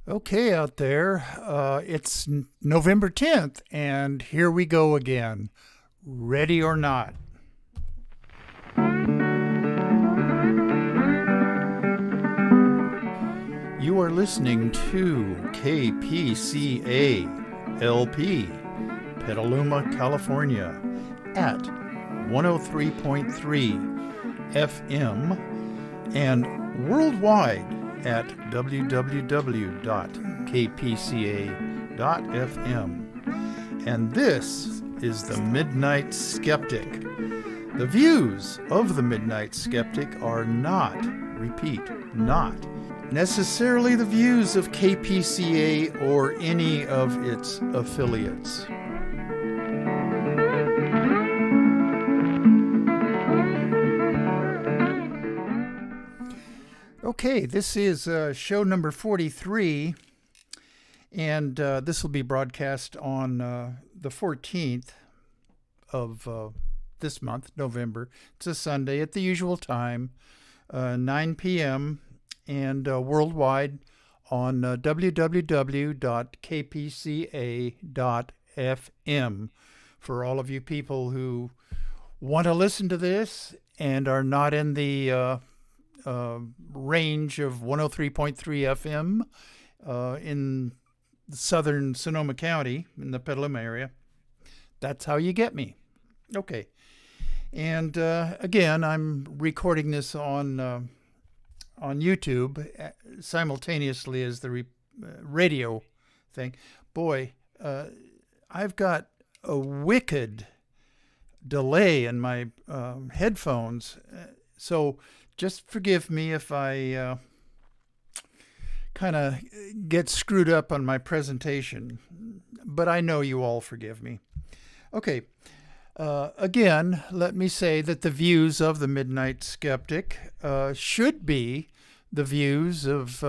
Okay, out there, it's November 10th, and here we go again. Ready or not. You are listening to KPCA LP, Petaluma, California, at 103.3 FM and worldwide at www.kpca.fm. And this is the Midnight Skeptic. The views of the Midnight Skeptic are not, repeat, not necessarily the views of KPCA or any of its affiliates. Okay, this is show number 43, and this will be broadcast on the 14th of this month, November. It's a Sunday at the usual time, 9 p.m., and worldwide on www.kpca.fm for all of you people who want to listen to this and are not in the range of 103.3 FM in southern Sonoma County in the Petaluma area. That's how you get me. Okay. And again, I'm recording this on YouTube simultaneously as the radio thing. Boy, I've got a wicked delay in my headphones. So just forgive me if I kind of get screwed up on my presentation, but I know you all forgive me. Okay. Again, let me say that the views of the Midnight Skeptic should be the views of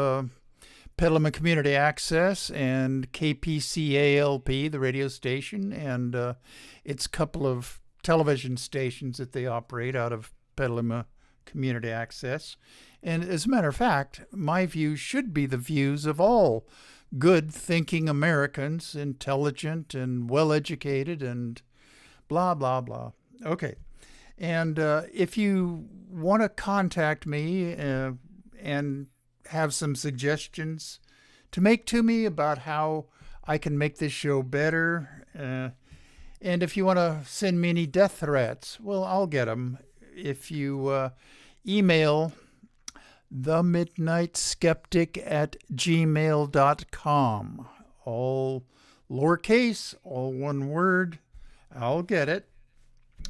Petaluma Community Access and KPCALP, the radio station, and its couple of television stations that they operate out of Petaluma Community Access. And as a matter of fact, my views should be the views of all good thinking Americans, intelligent and well educated and blah, blah, blah. Okay. And if you want to contact me and have some suggestions to make to me about how I can make this show better, and if you want to send me any death threats, well, I'll get them. If you email themidnightskeptic@gmail.com, all lowercase, all one word, I'll get it.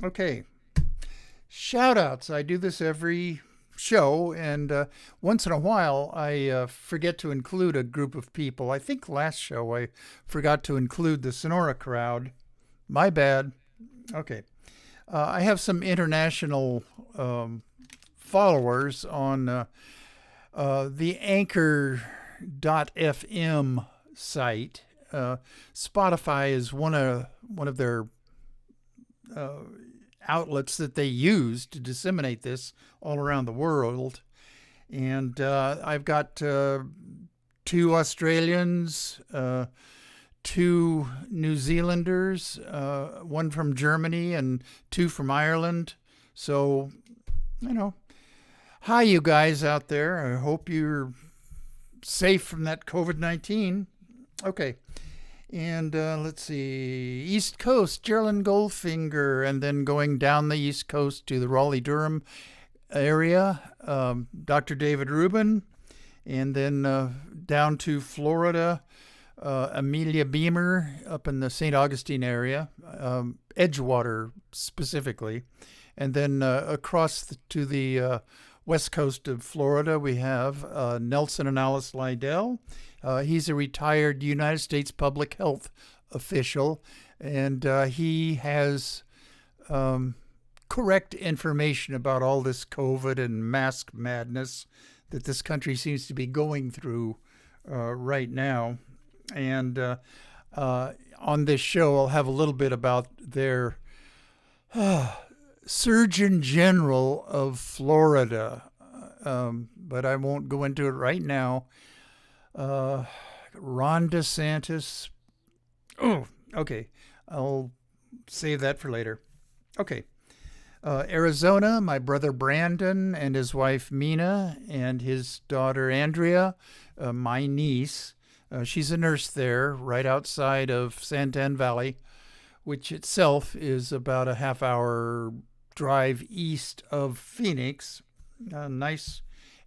Okay. Shout outs. I do this every show, and once in a while I forget to include a group of people. I think last show I forgot to include the Sonora crowd. My bad. Okay. I have some international followers on the Anchor.fm site. Spotify is one of their outlets that they use to disseminate this all around the world. And I've got 2 Australians, 2 New Zealanders, 1 from Germany and 2 from Ireland. So, hi, you guys out there. I hope you're safe from that COVID-19. Okay. And let's see, East Coast, Geraldine Goldfinger, and then going down the East Coast to the Raleigh-Durham area, Dr. David Rubin, and then down to Florida, Amelia Beamer up in the St. Augustine area, Edgewater specifically, and then across to the west coast of Florida, we have Nelson and Alice Lydell. He's a retired United States public health official, and he has correct information about all this COVID and mask madness that this country seems to be going through right now. And on this show, I'll have a little bit about their Surgeon General of Florida, but I won't go into it right now. Ron DeSantis. Oh, okay. I'll save that for later. Okay. Arizona, my brother Brandon and his wife Mina and his daughter Andrea, my niece. She's a nurse there right outside of Santan Valley, which itself is about a half-hour drive east of Phoenix. A nice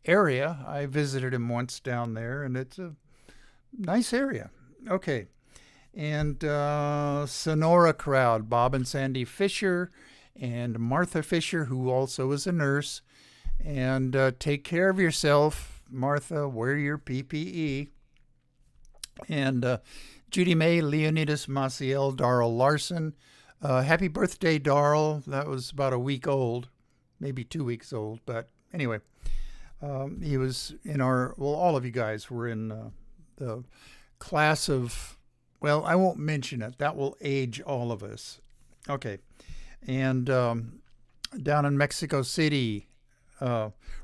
area. I visited him once down there, and it's a nice area. Okay. And Sonora crowd, Bob and Sandy Fisher and Martha Fisher, who also is a nurse. And take care of yourself, Martha. Wear your PPE. And Judy May, Leonidas Maciel, Darrell Larson. Happy birthday, Darrell. That was about a week old, maybe 2 weeks old. But anyway, he was in our, well, all of you guys were in the class of, well, I won't mention it. That will age all of us. Okay. And down in Mexico City,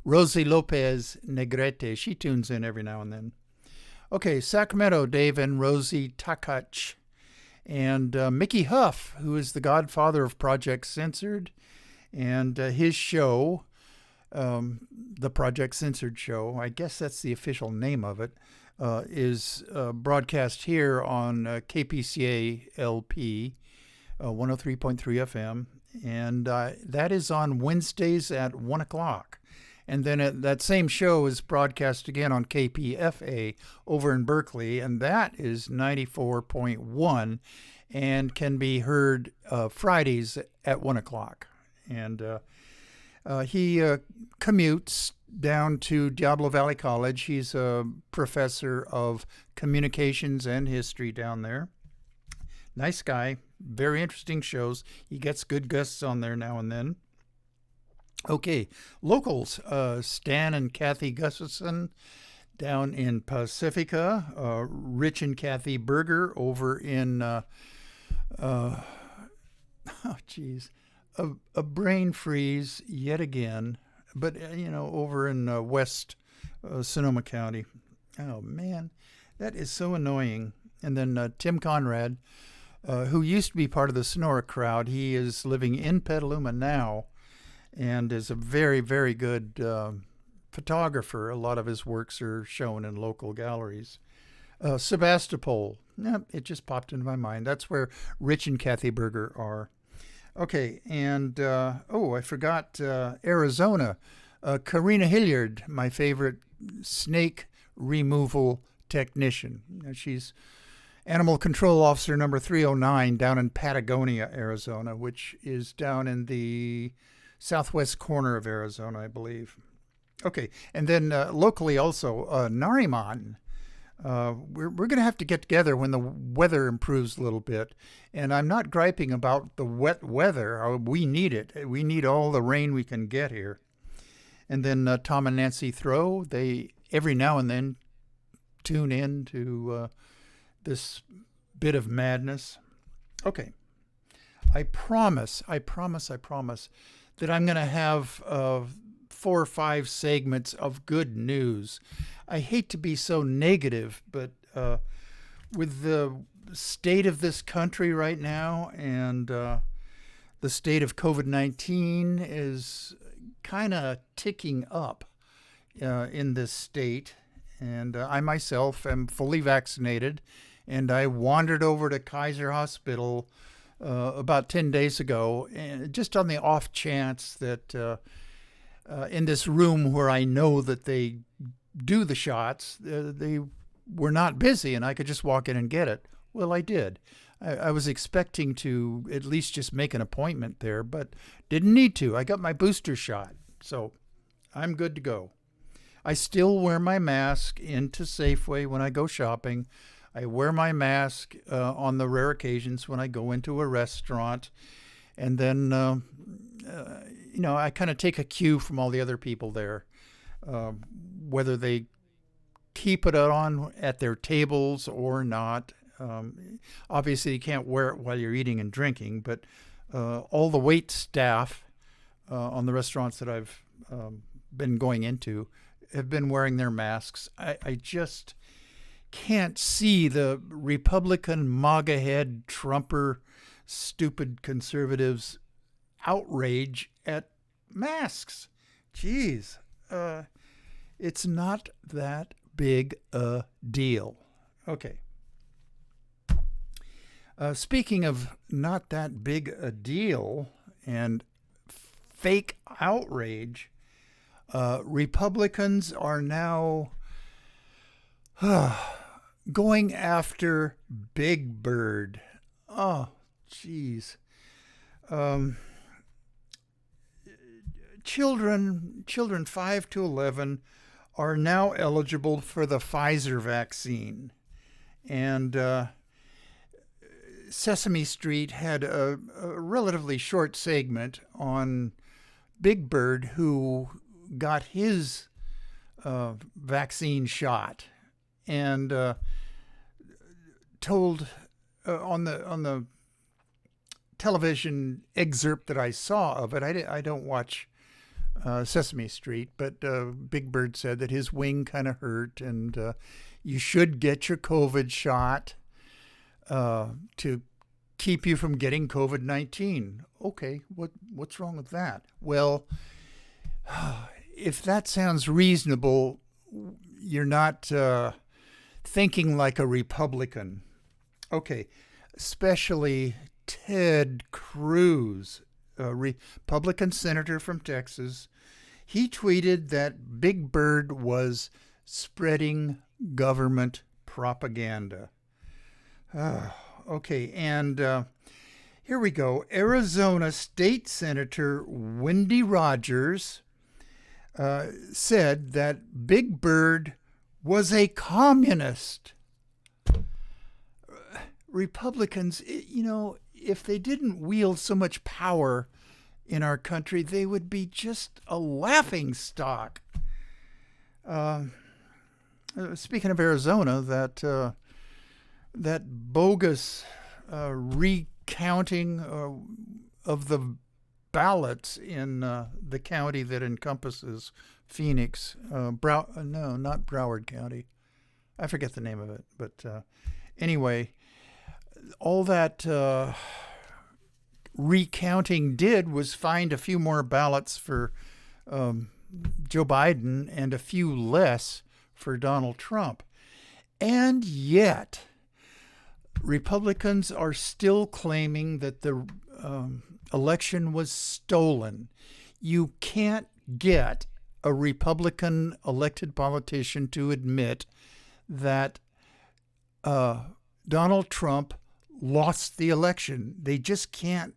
Rosie Lopez Negrete. She tunes in every now and then. Okay, Sacramento, Dave and Rosie Takach. And Mickey Huff, who is the godfather of Project Censored. And his show, the Project Censored Show, I guess that's the official name of it, is broadcast here on KPCA LP, 103.3 FM. And that is on Wednesdays at 1 o'clock. And then that same show is broadcast again on KPFA over in Berkeley, and that is 94.1 and can be heard Fridays at 1 o'clock. And he commutes down to Diablo Valley College. He's a professor of communications and history down there. Nice guy, very interesting shows. He gets good guests on there now and then. Okay, locals, Stan and Kathy Gustafson down in Pacifica, Rich and Kathy Berger over in, a brain freeze yet again, but, over in West Sonoma County. Oh, man, that is so annoying. And then Tim Conrad, who used to be part of the Sonora crowd, he is living in Petaluma now, and is a very, very good photographer. A lot of his works are shown in local galleries. Sebastopol, it just popped into my mind. That's where Rich and Kathy Berger are. Okay, and, I forgot Arizona. Karina Hilliard, my favorite snake removal technician. She's Animal Control Officer number 309 down in Patagonia, Arizona, which is down in the southwest corner of Arizona, I believe. Okay, and then locally also, Nariman. We're going to have to get together when the weather improves a little bit. And I'm not griping about the wet weather. We need it. We need all the rain we can get here. And then Tom and Nancy Throw, they every now and then tune in to this bit of madness. Okay. I promise that I'm going to have 4 or 5 segments of good news. I hate to be so negative, but with the state of this country right now and the state of COVID-19 is kind of ticking up in this state. And I myself am fully vaccinated, and I wandered over to Kaiser Hospital about 10 days ago, and just on the off chance that in this room where I know that they do the shots, they were not busy and I could just walk in and get it. Well, I did. I was expecting to at least just make an appointment there, but didn't need to. I got my booster shot, so I'm good to go. I still wear my mask into Safeway when I go shopping. I wear my mask on the rare occasions when I go into a restaurant. And then, I kind of take a cue from all the other people there, whether they keep it on at their tables or not. Obviously, you can't wear it while you're eating and drinking, but all the wait staff on the restaurants that I've been going into have been wearing their masks. I just can't see the Republican MAGA head Trumper stupid conservatives outrage at masks. Jeez, it's not that big a deal. Okay. Speaking of not that big a deal and fake outrage, Republicans are now going after Big Bird. Oh, geez. Children 5 to 11 are now eligible for the Pfizer vaccine. And Sesame Street had a relatively short segment on Big Bird, who got his vaccine shot, and told on the television excerpt that I saw of it. I don't watch Sesame Street, but Big Bird said that his wing kind of hurt, and you should get your COVID shot to keep you from getting COVID-19. Okay, what's wrong with that? Well, if that sounds reasonable, you're not thinking like a Republican. Okay, especially Ted Cruz, a Republican senator from Texas. He tweeted that Big Bird was spreading government propaganda. Okay, and here we go. Arizona State Senator Wendy Rogers said that Big Bird was a communist. Republicans, if they didn't wield so much power in our country, they would be just a laughing stock. Speaking of Arizona, that bogus recounting of the ballots in the county that encompasses Phoenix, not Broward County. I forget the name of it, but anyway, all that recounting did was find a few more ballots for Joe Biden and a few less for Donald Trump. And yet, Republicans are still claiming that the election was stolen. You can't get a Republican elected politician to admit that Donald Trump lost the election. They just can't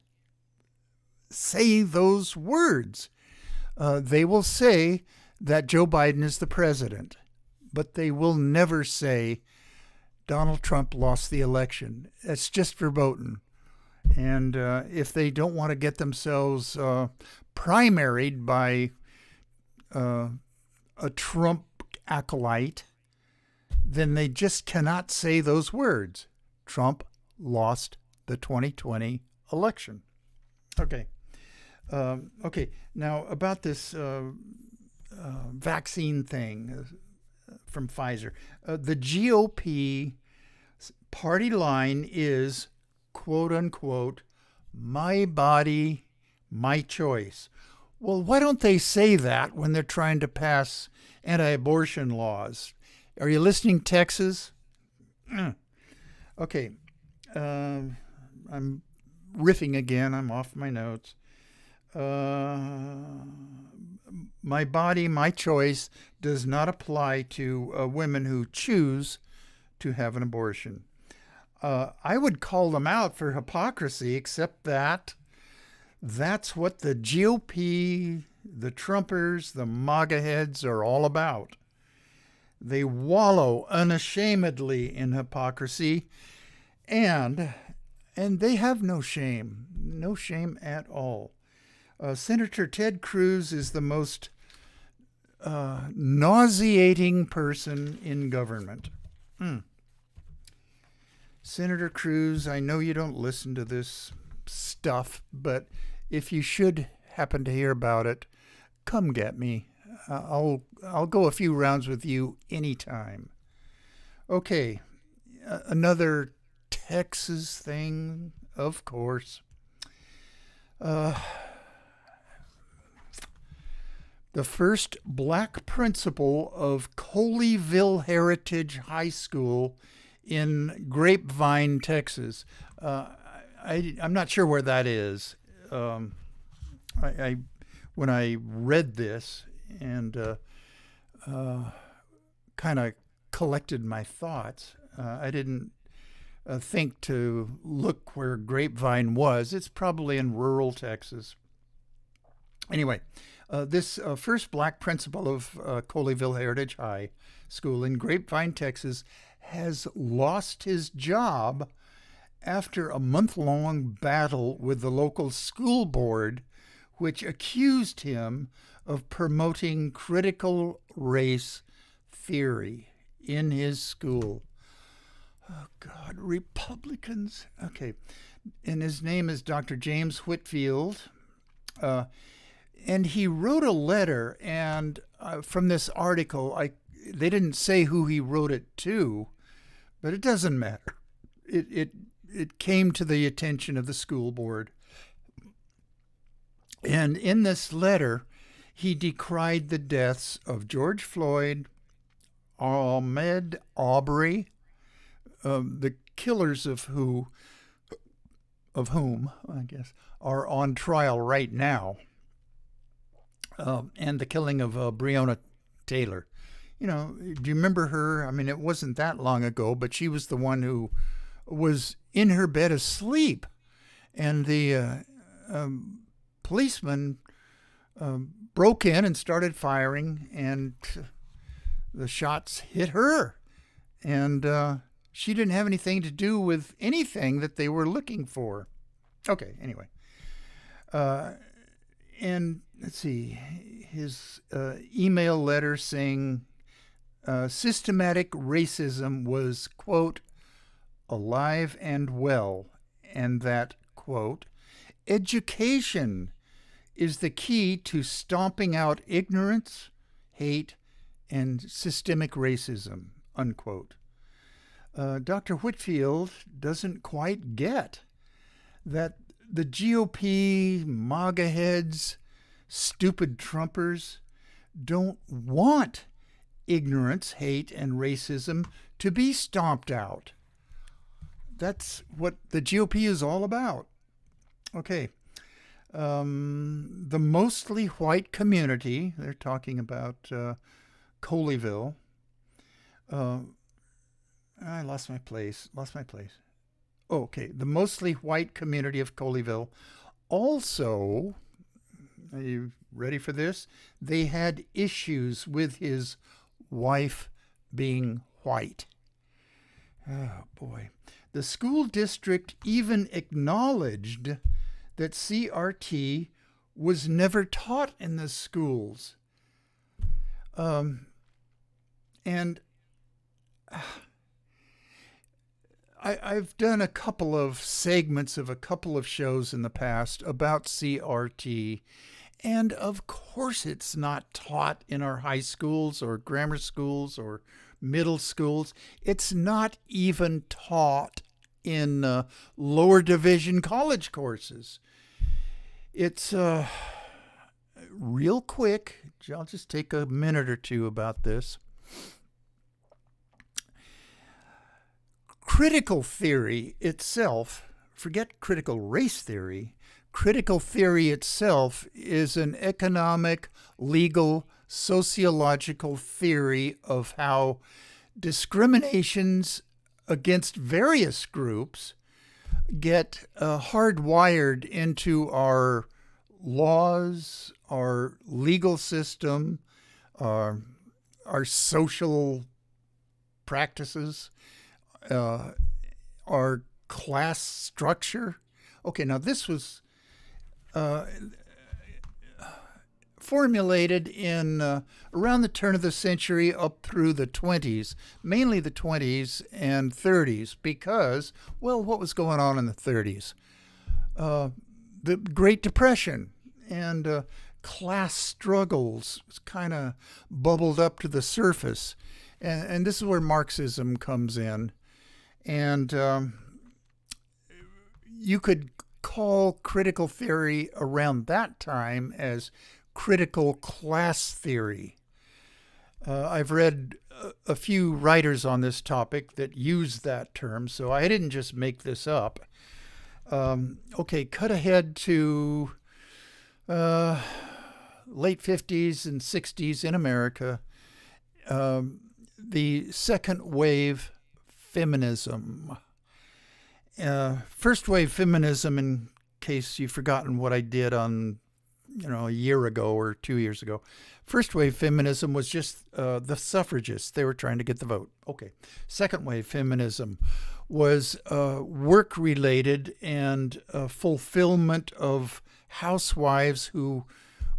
say those words. They will say that Joe Biden is the president, but they will never say Donald Trump lost the election. That's just verboten. And if they don't want to get themselves primaried by a Trump acolyte, then they just cannot say those words. Trump lost the 2020 election. Okay. Now about this vaccine thing from Pfizer. The GOP party line is, quote unquote, my body, my choice. Well, why don't they say that when they're trying to pass anti-abortion laws? Are you listening, Texas? Okay. I'm riffing again. I'm off my notes. My body, my choice does not apply to women who choose to have an abortion. I would call them out for hypocrisy, except that that's what the GOP, the Trumpers, the MAGA heads are all about. They wallow unashamedly in hypocrisy, and they have no shame at all. Senator Ted Cruz is the most nauseating person in government. Senator Cruz, I know you don't listen to this stuff, but if you should happen to hear about it, come get me. I'll go a few rounds with you anytime. Okay, another Texas thing, of course. Uh, the first black principal of Colleyville Heritage High School in Grapevine, Texas. Uh, I'm not sure where that is. Um, I when I read this and kind of collected my thoughts, I didn't think to look where Grapevine was. It's probably in rural Texas. Anyway, this first black principal of Colleyville Heritage High School in Grapevine, Texas, has lost his job after a month-long battle with the local school board, which accused him of promoting critical race theory in his school. Oh, God, Republicans. Okay. And his name is Dr. James Whitfield. And he wrote a letter, and from this article, they didn't say who he wrote it to, but it doesn't matter. It came to the attention of the school board. And in this letter, he decried the deaths of George Floyd, Ahmaud Arbery, the killers of whom, I guess, are on trial right now, and the killing of Breonna Taylor. You know, do you remember her? I mean, it wasn't that long ago, but she was the one who was in her bed asleep, and the policeman broke in and started firing, and the shots hit her, and she didn't have anything to do with anything that they were looking for. Okay, anyway. And let's see, his email letter saying systematic racism was, quote, alive and well, and that, quote, education is the key to stomping out ignorance, hate, and systemic racism, unquote. Dr. Whitfield doesn't quite get that the GOP, MAGA heads, stupid Trumpers don't want ignorance, hate, and racism to be stomped out. That's what the GOP is all about. Okay. The mostly white community, they're talking about Colleyville. I lost my place. Oh, okay. The mostly white community of Colleyville also, are you ready for this? They had issues with his wife being white. Oh, boy. The school district even acknowledged that CRT was never taught in the schools. And I've done a couple of segments of a couple of shows in the past about CRT, and of course it's not taught in our high schools or grammar schools or middle schools. It's not even taught in lower division college courses. It's real quick. I'll just take a minute or two about this. Critical theory itself, forget critical race theory, critical theory itself is an economic, legal, sociological theory of how discriminations against various groups get hardwired into our laws, our legal system, our social practices, our class structure. Okay, now this was formulated in around the turn of the century up through the 20s, mainly the 20s and 30s, because, well, what was going on in the 30s? The Great Depression and class struggles kind of bubbled up to the surface. And this is where Marxism comes in. And you could call critical theory around that time as critical class theory. I've read a few writers on this topic that use that term, so I didn't just make this up. Okay, cut ahead to late 50s and 60s in America. The second wave feminism. First wave feminism, in case you've forgotten what I did on, a year ago or 2 years ago. First wave feminism was just the suffragists. They were trying to get the vote. Okay. Second wave feminism was work-related and fulfillment of housewives who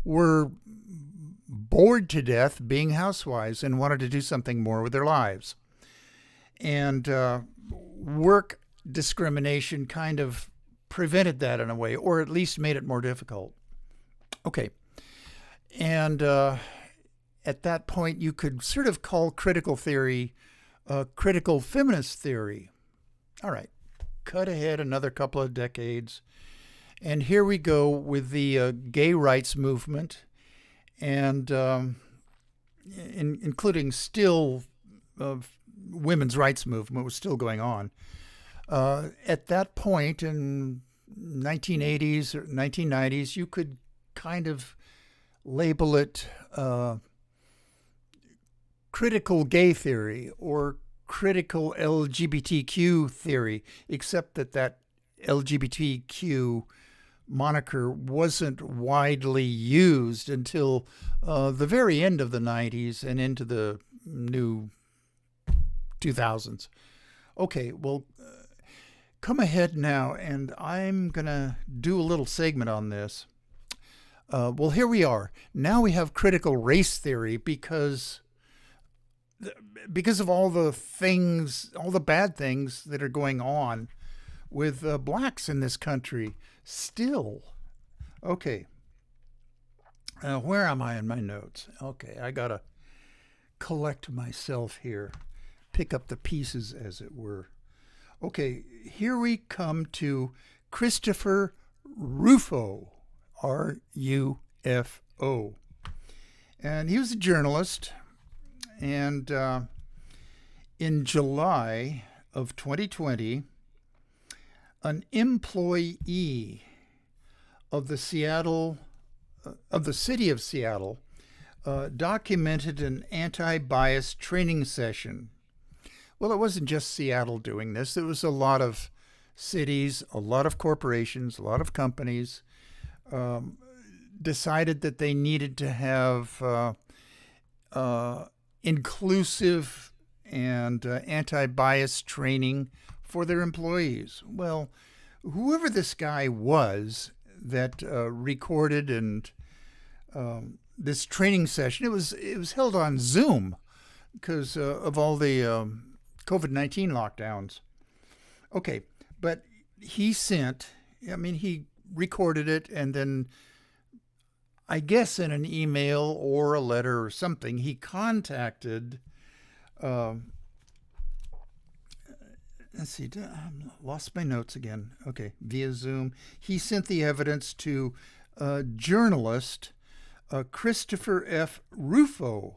were bored to death being housewives and wanted to do something more with their lives. And work discrimination kind of prevented that in a way, or at least made it more difficult. Okay. And at that point, you could sort of call critical theory critical feminist theory. All right. Cut ahead another couple of decades. And here we go with the gay rights movement, and including still women's rights movement was still going on. At that point in 1980s or 1990s, you could kind of label it critical gay theory or critical LGBTQ theory, except that LGBTQ moniker wasn't widely used until the very end of the 90s and into the new 2000s. Okay, well, come ahead now, and I'm going to do a little segment on this. Well, here we are. Now we have critical race theory because of all the things, all the bad things that are going on with blacks in this country still. Okay. Where am I in my notes? Okay, I got to collect myself here, pick up the pieces, as it were. Okay, here we come to Christopher Rufo, R-U-F-O. And he was a journalist. And in July of 2020, an employee of the city of Seattle documented an anti-bias training session. Well, it wasn't just Seattle doing this. It was a lot of cities, a lot of corporations, a lot of companies decided that they needed to have inclusive and anti-bias training for their employees. Well, whoever this guy was that recorded and this training session, it was held on Zoom because of all the COVID-19 lockdowns. Okay, but he recorded it, and then I guess in an email or a letter or something, he contacted, let's see, I lost my notes again. Okay, via Zoom. He sent the evidence to journalist Christopher F. Rufo,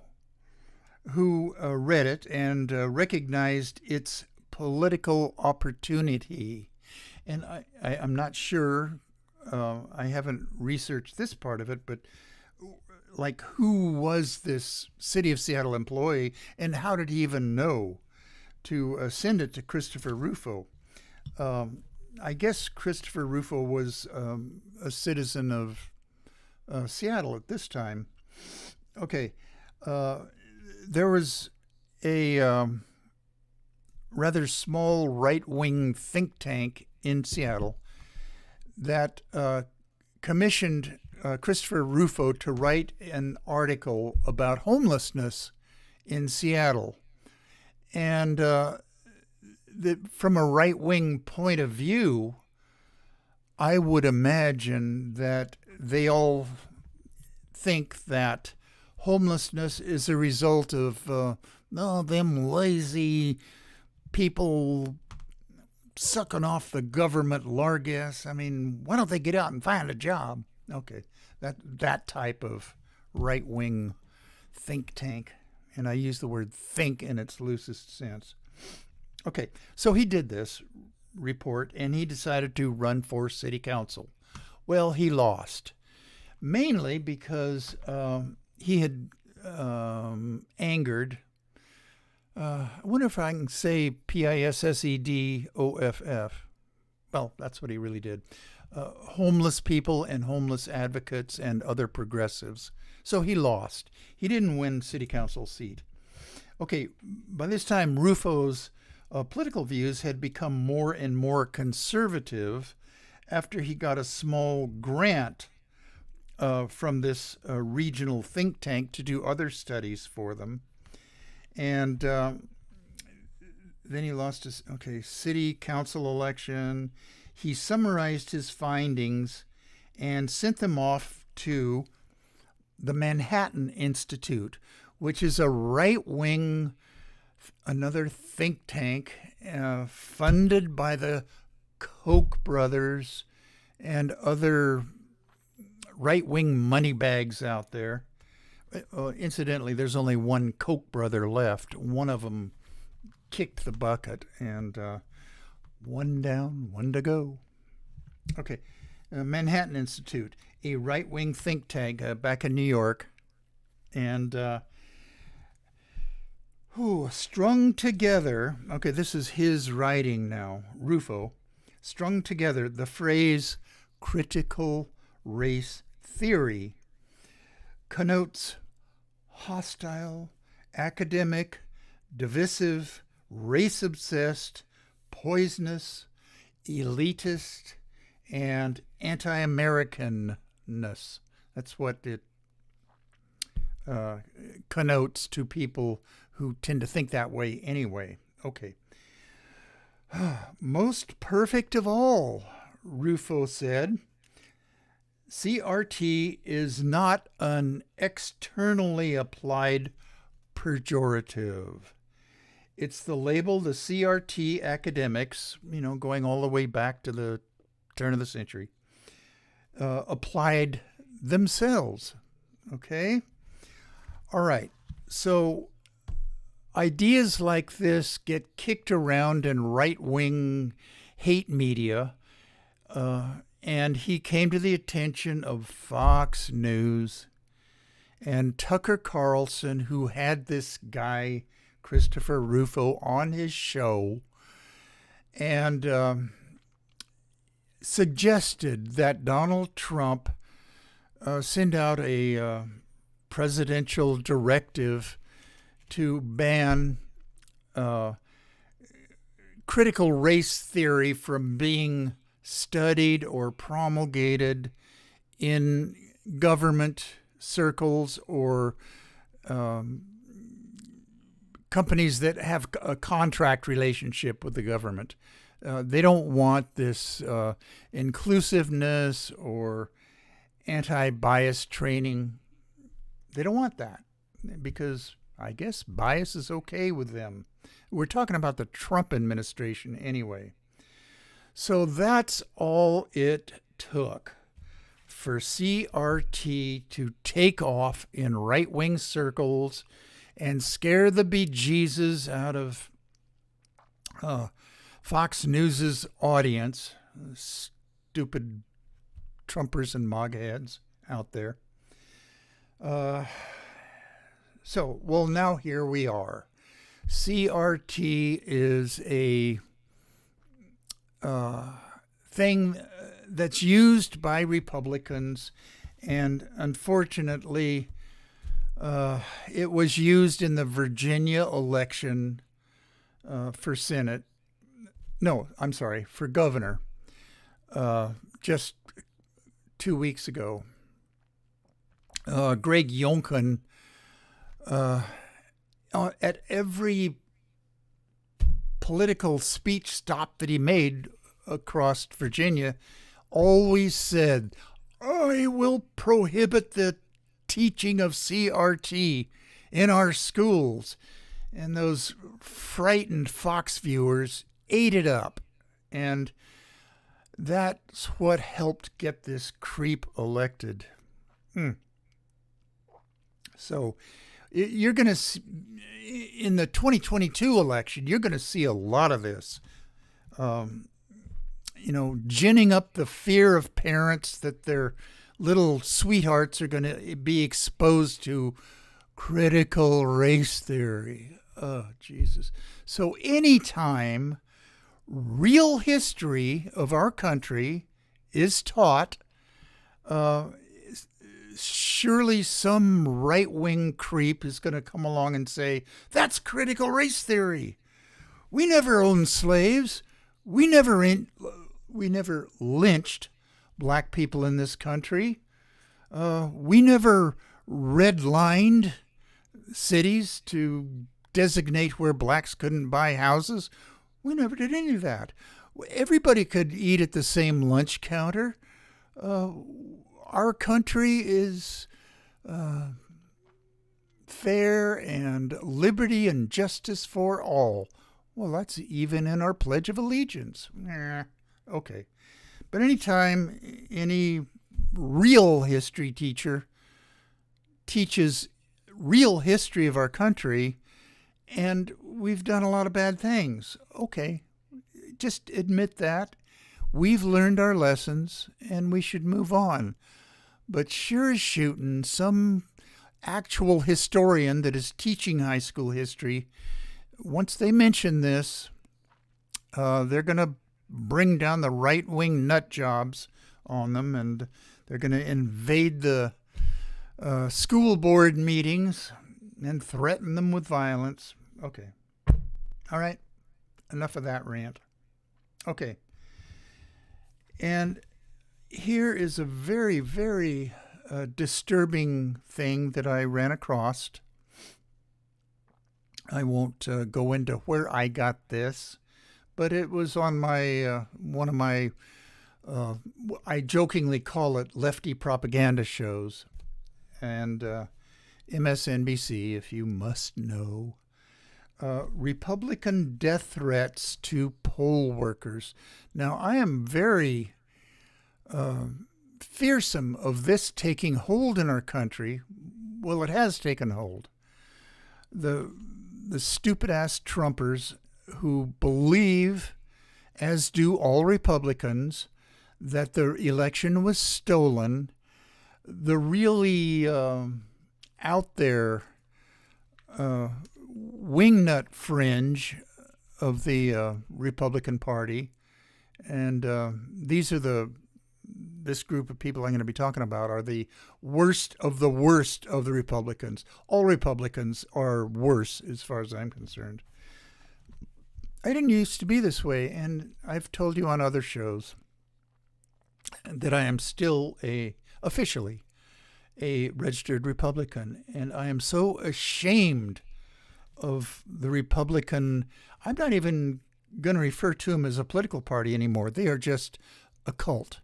who read it and recognized its political opportunity. And I'm not sure, I haven't researched this part of it, but like, who was this City of Seattle employee and how did he even know to send it to Christopher Rufo? I guess Christopher Rufo was a citizen of Seattle at this time. Okay. There was a rather small right-wing think tank in Seattle that commissioned Christopher Rufo to write an article about homelessness in Seattle. And from a right-wing point of view, I would imagine that they all think that homelessness is a result of Oh, them lazy people sucking off the government largesse. I mean, why don't they get out and find a job? Okay, that type of right-wing think tank. And I use the word think in its loosest sense. Okay, so he did this report, and he decided to run for city council. Well, he lost, mainly because he had angered, I wonder if I can say PISSEDOFF. Well, that's what he really did. Homeless people and homeless advocates and other progressives. So he lost. He didn't win city council seat. Okay, by this time, Rufo's political views had become more and more conservative after he got a small grant from this regional think tank to do other studies for them. And then he lost his, city council election. He summarized his findings and sent them off to the Manhattan Institute, which is a right-wing, another think tank funded by the Koch brothers and other right-wing moneybags out there. Incidentally, there's only one Koch brother left. One of them kicked the bucket, and one down, one to go. Okay, Manhattan Institute, a right-wing think tank back in New York, and strung together. Okay, this is his writing now, Rufo. Strung together, the phrase critical race theory connotes hostile, academic, divisive, race-obsessed, poisonous, elitist, and anti-Americanness. That's what it connotes to people who tend to think that way anyway. Okay. Most perfect of all, Rufo said, CRT is not an externally applied pejorative. It's the label the CRT academics, going all the way back to the turn of the century, applied themselves. Okay? All right. So ideas like this get kicked around in right-wing hate media, and he came to the attention of Fox News and Tucker Carlson, who had this guy, Christopher Rufo, on his show, and suggested that Donald Trump send out a presidential directive to ban critical race theory from being studied or promulgated in government circles or companies that have a contract relationship with the government. They don't want this inclusiveness or anti-bias training. They don't want that because I guess bias is okay with them. We're talking about the Trump administration anyway. So that's all it took for CRT to take off in right-wing circles and scare the bejesus out of Fox News's audience, stupid Trumpers and MAGA heads out there. Now here we are. CRT is a thing that's used by Republicans, and unfortunately, it was used in the Virginia election for Senate. No, I'm sorry, for governor, just 2 weeks ago. Greg Youngkin, at every political speech stop that he made across Virginia, always said, I will prohibit the teaching of CRT in our schools. And those frightened Fox viewers ate it up. And that's what helped get this creep elected. So you're going to, in the 2022 election, you're going to see a lot of this. Ginning up the fear of parents that their little sweethearts are going to be exposed to critical race theory. Oh, Jesus. So anytime real history of our country is taught, surely some right-wing creep is going to come along and say, that's critical race theory. We never owned slaves. We never lynched black people in this country. We never redlined cities to designate where blacks couldn't buy houses. We never did any of that. Everybody could eat at the same lunch counter. Our country is fair and liberty and justice for all. Well, that's even in our Pledge of Allegiance. Okay. But anytime any real history teacher teaches real history of our country, and we've done a lot of bad things, okay, just admit that. We've learned our lessons, and we should move on. But sure as shooting, some actual historian that is teaching high school history, once they mention this, they're going to bring down the right-wing nut jobs on them, and they're going to invade the school board meetings and threaten them with violence. Okay. All right. Enough of that rant. Okay. And here is a very, very disturbing thing that I ran across. I won't go into where I got this, but it was on my one of my, I jokingly call it lefty propaganda shows, and MSNBC, if you must know. Republican death threats to poll workers. Now, I am very fearsome of this taking hold in our country. Well, it has taken hold. The stupid-ass Trumpers who believe, as do all Republicans, that the election was stolen. The really out there wingnut fringe of the Republican Party, and this group of people I'm going to be talking about are the worst of the Republicans. All Republicans are worse as far as I'm concerned. I didn't used to be this way, and I've told you on other shows that I am still officially a registered Republican, and I am so ashamed of the Republican. I'm not even going to refer to them as a political party anymore. They are just a cult,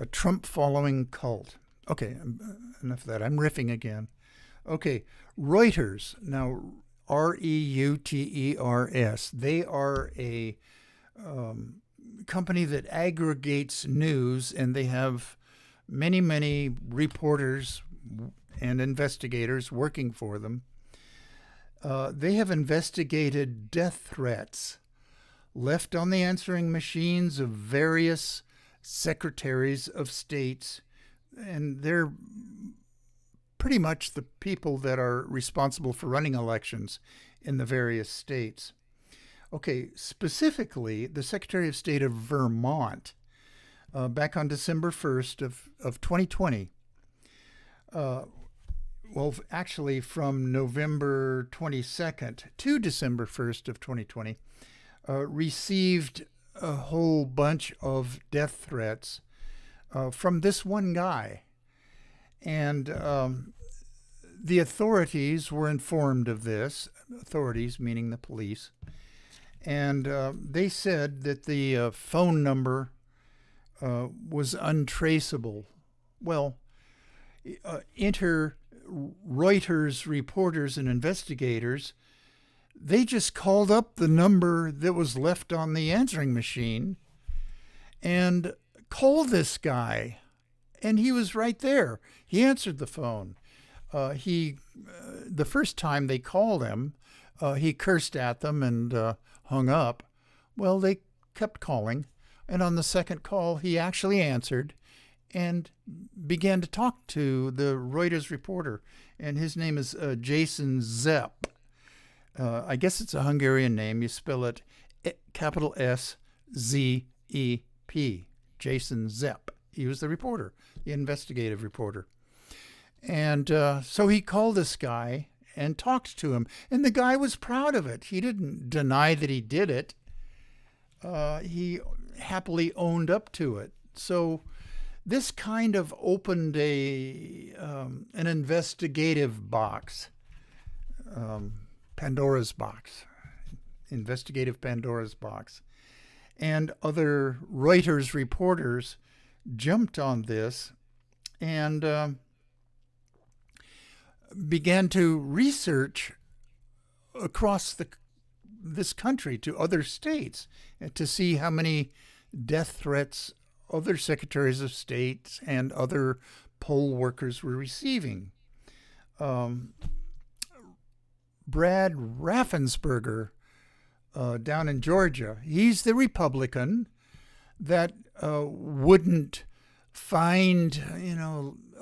a Trump-following cult. Okay, enough of that. I'm riffing again. Okay, Reuters. Now, Reuters. They are a company that aggregates news, and they have many, many reporters and investigators working for them. They have investigated death threats left on the answering machines of various secretaries of states, and they're pretty much the people that are responsible for running elections in the various states. Okay, specifically, the Secretary of State of Vermont, back on December 1st of 2020, well, actually from November 22nd to December 1st of 2020, received a whole bunch of death threats from this one guy. And the authorities were informed of this, authorities meaning the police, and they said that the phone number was untraceable. Well, enter Reuters reporters and investigators. They just called up the number that was left on the answering machine and called this guy. And he was right there. He answered the phone. The first time they called him, he cursed at them and hung up. Well, they kept calling. And on the second call, he actually answered and began to talk to the Reuters reporter. And his name is Jason Zepp. I guess it's a Hungarian name. You spell it capital S-Z-E-P. Jason Zepp. He was the reporter, the investigative reporter. And so he called this guy and talked to him. And the guy was proud of it. He didn't deny that he did it. He happily owned up to it. So this kind of opened an investigative box, Pandora's box, investigative Pandora's box. And other Reuters reporters jumped on this and began to research across this country to other states to see how many death threats other secretaries of state and other poll workers were receiving. Brad Raffensperger down in Georgia, he's the Republican that wouldn't find,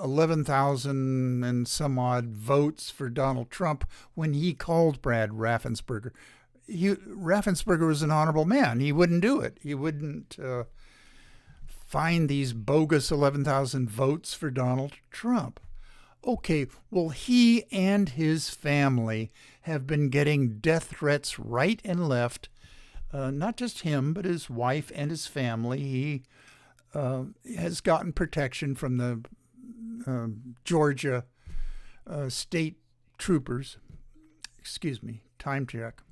11,000 and some odd votes for Donald Trump when he called Brad Raffensperger. Raffensperger was an honorable man. He wouldn't do it. He wouldn't find these bogus 11,000 votes for Donald Trump. Okay, well, he and his family have been getting death threats right and left. Not just him, but his wife and his family. He has gotten protection from the Georgia state troopers. Excuse me, time check.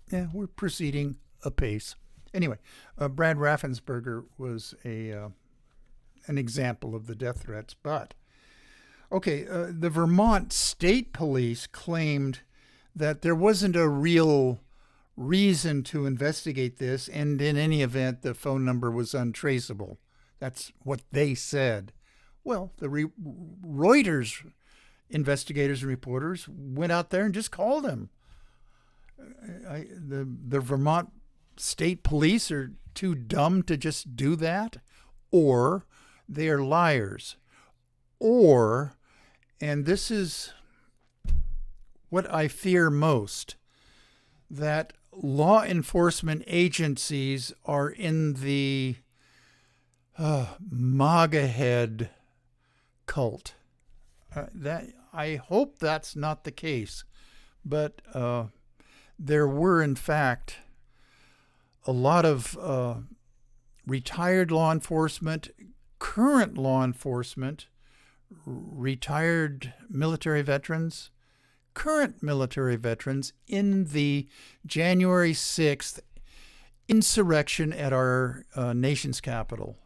Yeah, we're proceeding apace. Anyway, Brad Raffensperger was an example of the death threats. But, okay, the Vermont State Police claimed that there wasn't a real reason to investigate this, and in any event, the phone number was untraceable. That's what they said. Well, the Reuters investigators and reporters went out there and just called him. The Vermont State Police are too dumb to just do that, or they are liars, or, and this is what I fear most, that law enforcement agencies are in the MAGA Head cult. I hope that's not the case, but there were, in fact, a lot of retired law enforcement, current law enforcement, retired military veterans, current military veterans in the January 6th insurrection at our nation's capital.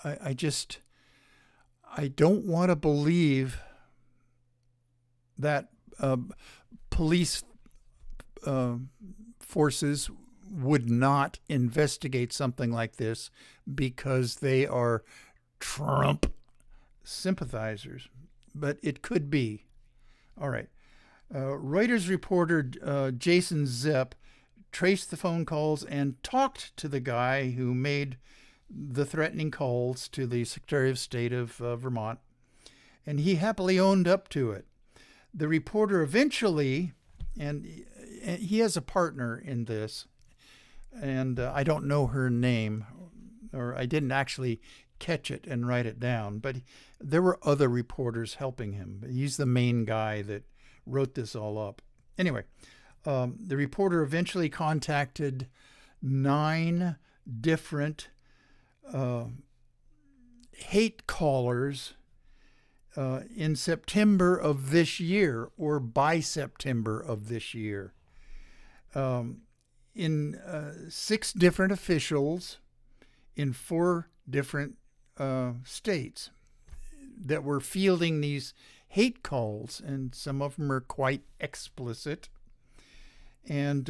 I don't want to believe that police forces would not investigate something like this because they are Trump sympathizers, but it could be. All right. Reuters reporter Jason Zepp traced the phone calls and talked to the guy who made the threatening calls to the Secretary of State of Vermont, and he happily owned up to it. The reporter eventually, and he has a partner in this, and I don't know her name, or I didn't actually catch it and write it down, but there were other reporters helping him. He's the main guy that wrote this all up. Anyway, the reporter eventually contacted 9 different hate callers in September of this year, or by September of this year. In 6 different officials in 4 different states that were fielding these hate calls, and some of them are quite explicit. And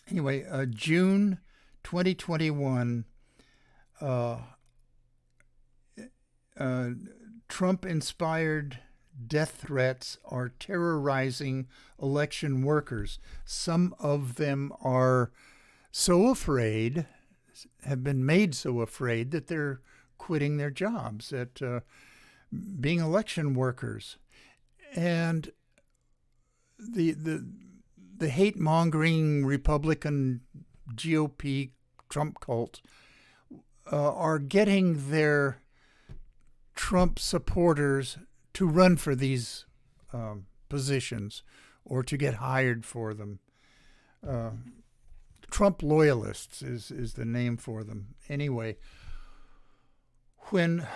anyway, June 2021, Trump-inspired death threats are terrorizing election workers. Some of them are so afraid, have been made so afraid that they're quitting their jobs at being election workers. And the hate-mongering Republican GOP Trump cult are getting their Trump supporters to run for these positions or to get hired for them. Trump loyalists is the name for them. Anyway, when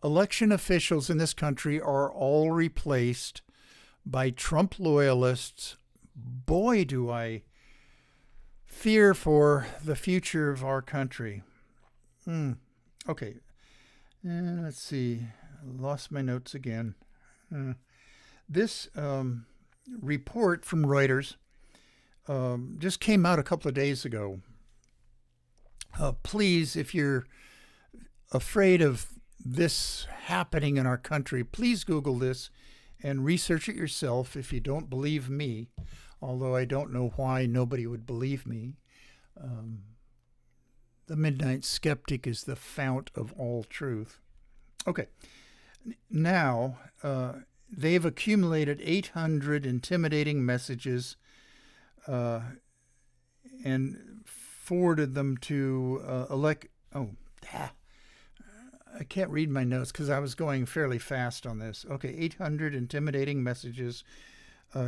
election officials in this country are all replaced by Trump loyalists, boy, do I fear for the future of our country. Okay. Let's see. I lost my notes again. This report from Reuters just came out a couple of days ago. Please, if you're afraid of this happening in our country, please Google this and research it yourself if you don't believe me, although I don't know why nobody would believe me. The Midnight Skeptic is the fount of all truth. Okay, now they've accumulated 800 intimidating messages and forwarded them to I can't read my notes because I was going fairly fast on this. Okay, 800 intimidating messages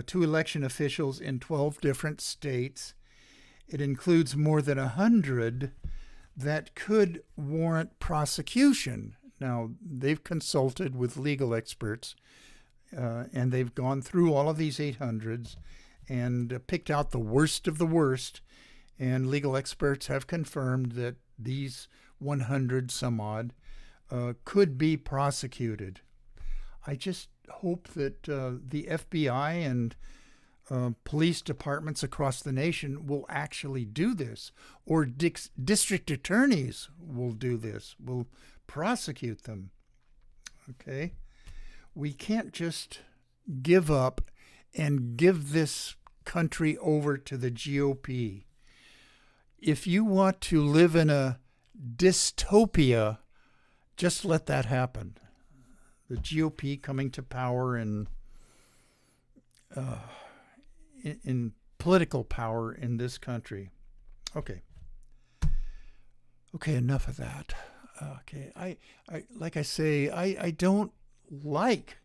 to election officials in 12 different states. It includes more than 100 that could warrant prosecution. Now, they've consulted with legal experts, and they've gone through all of these 800s and picked out the worst of the worst, and legal experts have confirmed that these 100 some odd could be prosecuted. I just hope that the FBI and police departments across the nation will actually do this, or district attorneys will do this, will prosecute them. Okay? We can't just give up and give this country over to the GOP. If you want to live in a dystopia, just let that happen. The GOP coming to power in political power in this country. Okay, enough of that. Okay, I like I say, I don't like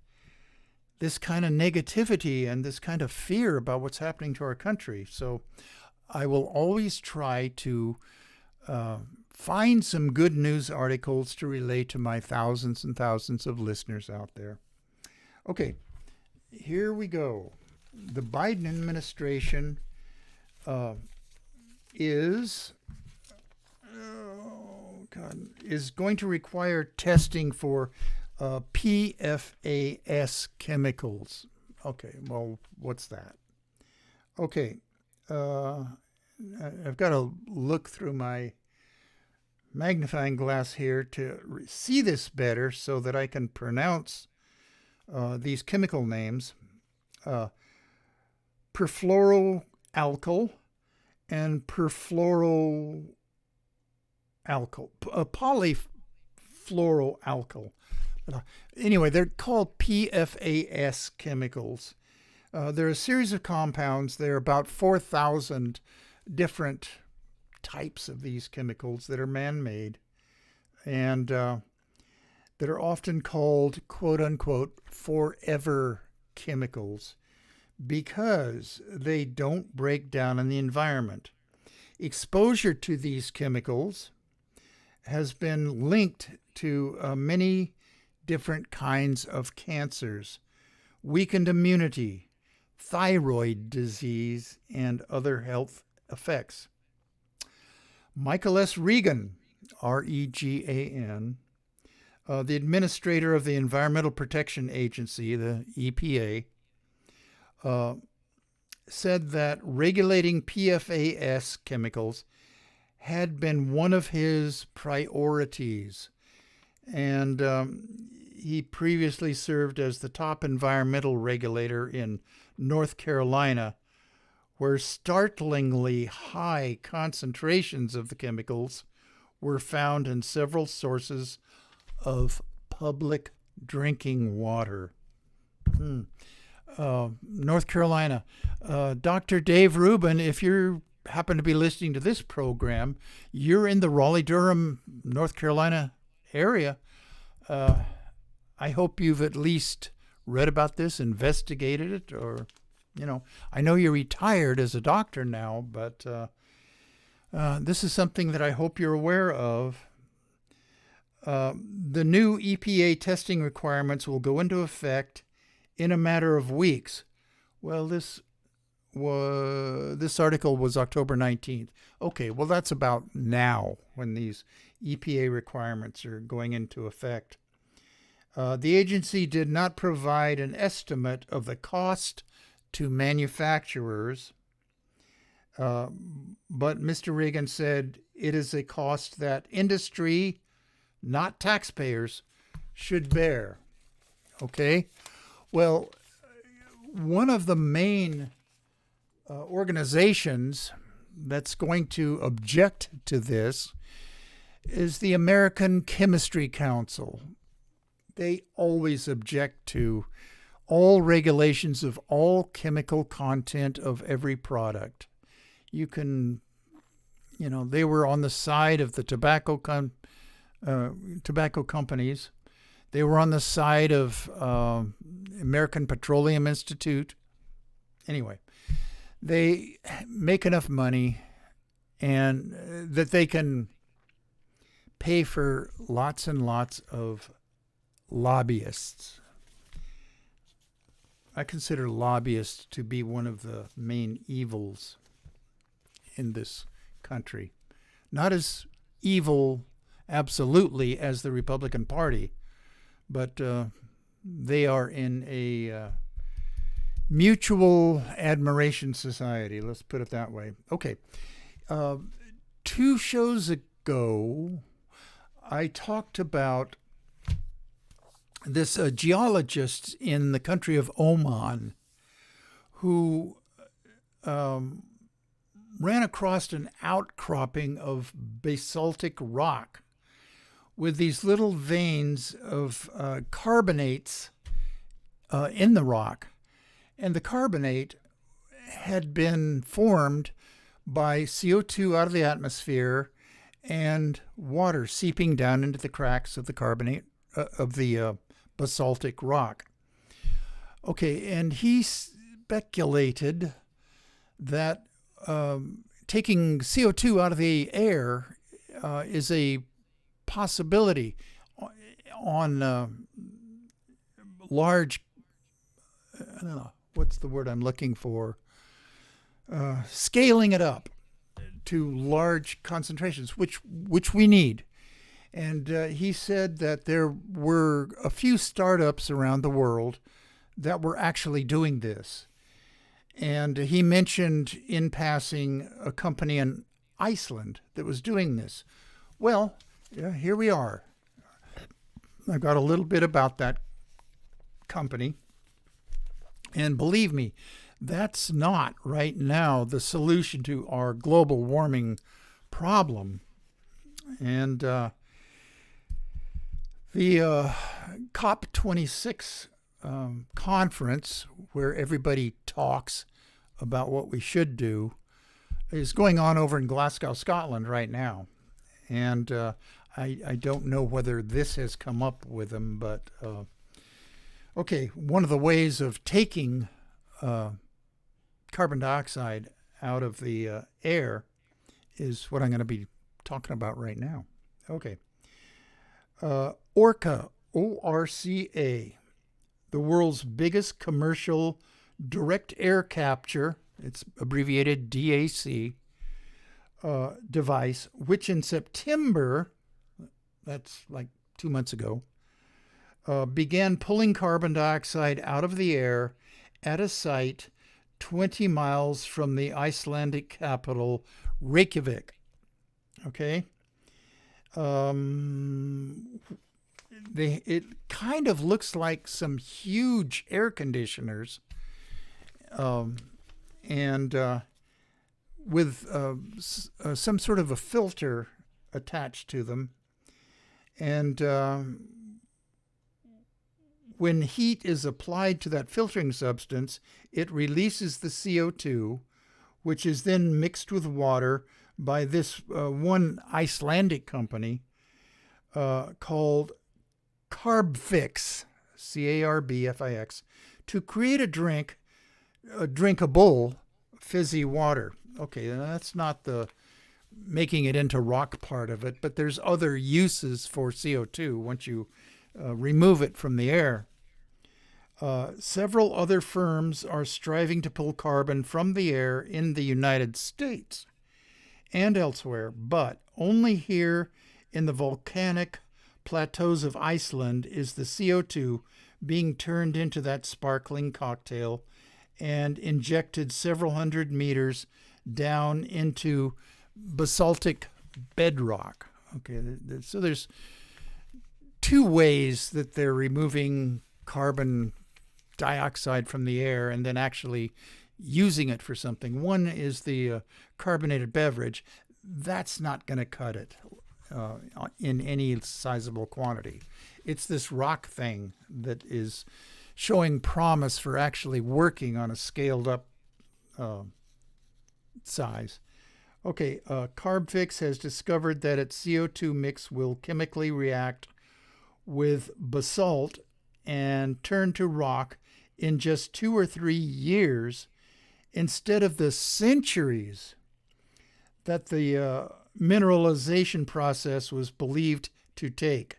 this kind of negativity and this kind of fear about what's happening to our country. So I will always try to find some good news articles to relate to my thousands and thousands of listeners out there. Okay, here we go. The Biden administration is going to require testing for PFAS chemicals. Okay, well, what's that? Okay, I've got to look through my magnifying glass here to see this better so that I can pronounce these chemical names. Perfluoroalkyl and perfluoroalkyl, polyfluoroalkyl. Anyway, they're called PFAS chemicals. They're a series of compounds. There are about 4,000 different types of these chemicals that are man-made and that are often called, quote-unquote, forever chemicals because they don't break down in the environment. Exposure to these chemicals has been linked to many different kinds of cancers, weakened immunity, thyroid disease, and other health effects. Michael S. Regan, R-E-G-A-N, The administrator of the Environmental Protection Agency, the EPA, said that regulating PFAS chemicals had been one of his priorities. And he previously served as the top environmental regulator in North Carolina, where startlingly high concentrations of the chemicals were found in several sources of public drinking water. North Carolina. Dr. Dave Rubin, if you happen to be listening to this program, you're in the Raleigh-Durham, North Carolina area. I hope you've at least read about this, investigated it, or, I know you're retired as a doctor now, but this is something that I hope you're aware of. The new EPA testing requirements will go into effect in a matter of weeks. Well, this article was October 19th. Okay, well, that's about now when these EPA requirements are going into effect. The agency did not provide an estimate of the cost to manufacturers, but Mr. Reagan said it is a cost that industry, not taxpayers, should bear. Okay? Well, one of the main organizations that's going to object to this is the American Chemistry Council. They always object to all regulations of all chemical content of every product. You can, they were on the side of the tobacco companies. They were on the side of American Petroleum Institute. Anyway, they make enough money and that they can pay for lots and lots of lobbyists. I consider lobbyists to be one of the main evils in this country. Not as evil, absolutely, as the Republican Party, but they are in a mutual admiration society. Let's put it that way. Okay. 2 shows ago, I talked about this geologist in the country of Oman who ran across an outcropping of basaltic rock with these little veins of carbonates in the rock. And the carbonate had been formed by CO2 out of the atmosphere and water seeping down into the cracks of the carbonate of the basaltic rock. Okay, and he speculated that taking CO2 out of the air is a possibility on large, I don't know, what's the word I'm looking for? Scaling it up to large concentrations, which we need. And he said that there were a few startups around the world that were actually doing this. And he mentioned in passing a company in Iceland that was doing this. Well, yeah, here we are. I've got a little bit about that company. And believe me, that's not right now the solution to our global warming problem. And the COP26 conference, where everybody talks about what we should do, is going on over in Glasgow, Scotland right now. And I don't know whether this has come up with them, but okay, one of the ways of taking carbon dioxide out of the air is what I'm going to be talking about right now. Okay. Orca, O-R-C-A, the world's biggest commercial direct air capture, it's abbreviated DAC, device, which in September, that's like 2 months ago, began pulling carbon dioxide out of the air at a site 20 miles from the Icelandic capital, Reykjavik. Okay? It kind of looks like some huge air conditioners, and with some sort of a filter attached to them. And when heat is applied to that filtering substance, it releases the CO2, which is then mixed with water by this one Icelandic company called Carbfix, Carbfix, to create a drinkable fizzy water. Okay, that's not the making it into rock part of it, but there's other uses for CO2 once you remove it from the air. Several other firms are striving to pull carbon from the air in the United States and elsewhere, but only here in the volcanic plateaus of Iceland is the CO2 being turned into that sparkling cocktail and injected several hundred meters down into basaltic bedrock. Okay, so there's two ways that they're removing carbon dioxide from the air and then actually using it for something. One is the carbonated beverage. That's not going to cut it in any sizable quantity. It's this rock thing that is showing promise for actually working on a scaled up size. Okay, Carbfix has discovered that its CO2 mix will chemically react with basalt and turn to rock in just 2 or 3 years instead of the centuries that the mineralization process was believed to take.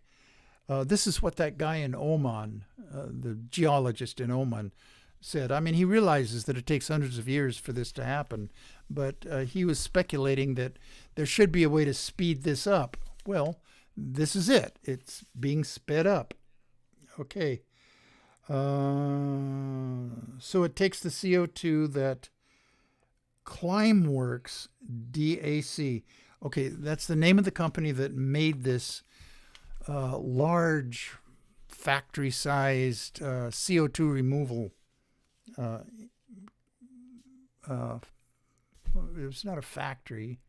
This is what that guy in Oman, the geologist in Oman, said. I mean, he realizes that it takes hundreds of years for this to happen, but he was speculating that there should be a way to speed this up. Well, this is it. It's being sped up. Okay. So it takes the CO2 that Climeworks DAC. Okay, that's the name of the company that made this large factory-sized CO2 removal. It was not a factory.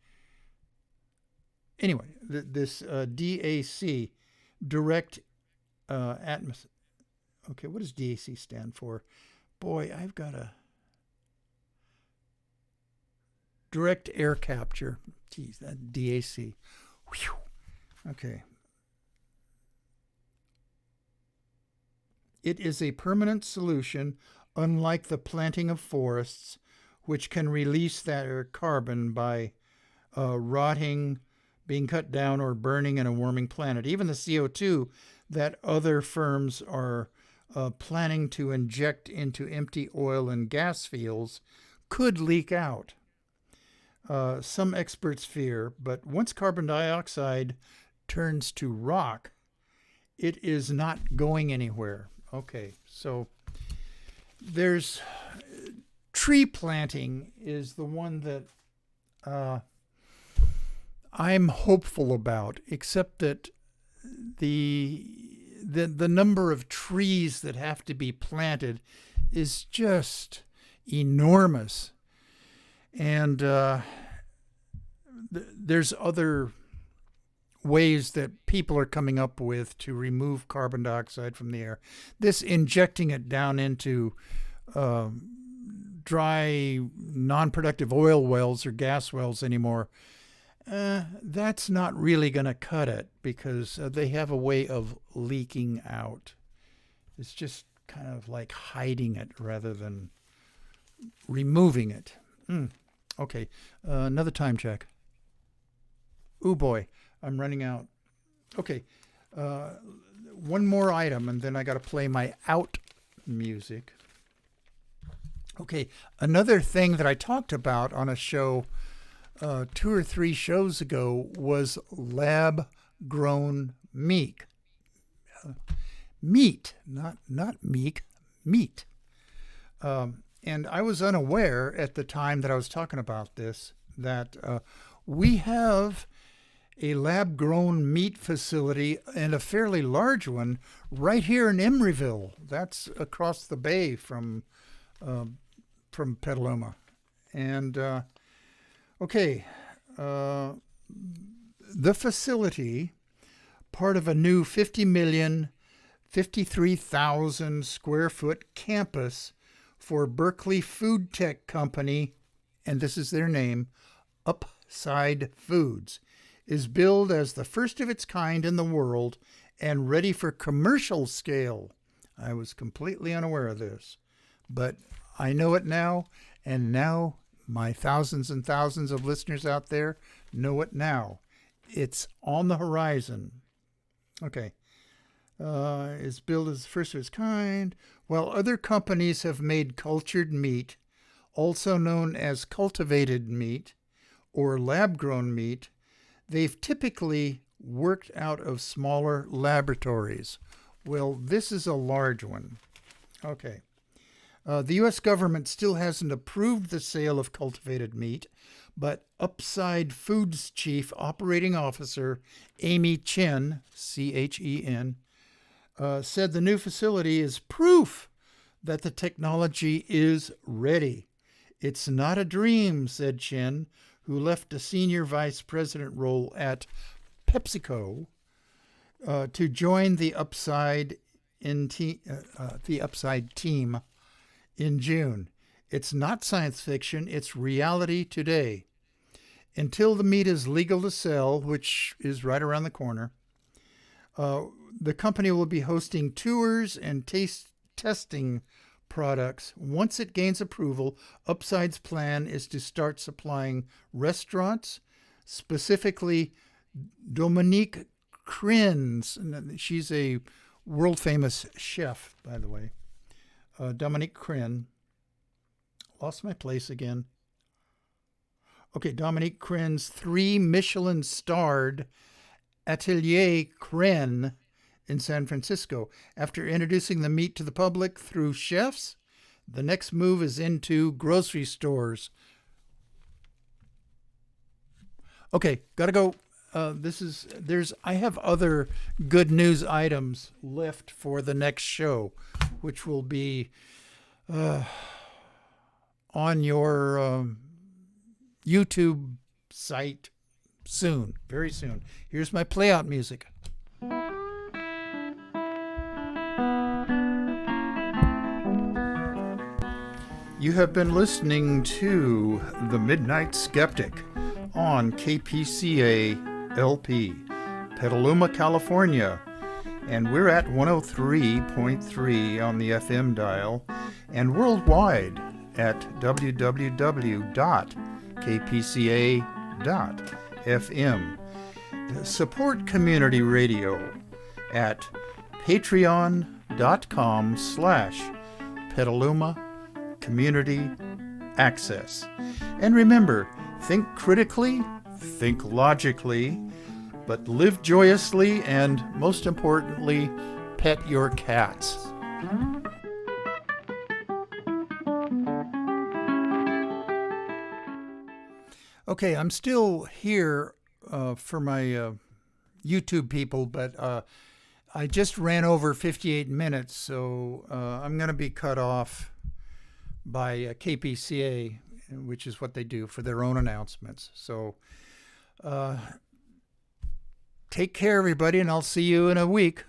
Anyway, this DAC, direct atmosphere. Okay, what does DAC stand for? Boy, I've got a direct air capture. Geez, that DAC. Whew. Okay. It is a permanent solution, unlike the planting of forests, which can release that carbon by rotting, being cut down, or burning in a warming planet. Even the CO2 that other firms are planning to inject into empty oil and gas fields could leak out. Some experts fear, but once carbon dioxide turns to rock, it is not going anywhere. Okay, so there's tree planting is the one that I'm hopeful about, except that the number of trees that have to be planted is just enormous. And there's other ways that people are coming up with to remove carbon dioxide from the air. This injecting it down into dry, non-productive oil wells or gas wells anymore, that's not really going to cut it because they have a way of leaking out. It's just kind of like hiding it rather than removing it. Okay, another time check. Ooh boy, I'm running out. Okay, one more item and then I got to play my out music. Okay, another thing that I talked about on a show 2 or 3 shows ago was lab-grown meat. Meat, not meek, meat. And I was unaware at the time that I was talking about this that we have a lab-grown meat facility, and a fairly large one, right here in Emeryville. That's across the bay from Petaluma. And okay, the facility, part of a new 53,000 square foot campus for Berkeley food tech company, and this is their name, Upside Foods, is billed as the first of its kind in the world and ready for commercial scale. I was completely unaware of this, but I know it now, and now my thousands and thousands of listeners out there know it now. It's on the horizon. Okay. Is billed as the first of its kind. While other companies have made cultured meat, also known as cultivated meat or lab-grown meat, they've typically worked out of smaller laboratories. Well, this is a large one. Okay. The U.S. government still hasn't approved the sale of cultivated meat, but Upside Foods Chief Operating Officer Amy Chen, C-H-E-N, said the new facility is proof that the technology is ready. It's not a dream, said Chen, who left a senior vice president role at PepsiCo to join the Upside team in June. It's not science fiction, it's reality today. Until the meat is legal to sell, which is right around the corner, the company will be hosting tours and testing products. Once it gains approval, Upside's plan is to start supplying restaurants, specifically Dominique Cren's. She's a world-famous chef, by the way. Dominique Crenn. Lost my place again. Okay, Dominique Cren's 3 Michelin-starred Atelier Crenn in San Francisco. After introducing the meat to the public through chefs, the next move is into grocery stores. Okay, gotta go. I have other good news items left for the next show, which will be on your YouTube site soon, very soon. Here's my playout music. You have been listening to The Midnight Skeptic on KPCA LP, Petaluma, California. And we're at 103.3 on the FM dial and worldwide at www.kpca.fm. Support community radio at patreon.com/Petaluma Community Access. And remember, think critically, think logically, but live joyously, and most importantly, pet your cats. Okay, I'm still here for my YouTube people, but I just ran over 58 minutes, so I'm going to be cut off by KPCA, which is what they do for their own announcements. So take care, everybody, and I'll see you in a week.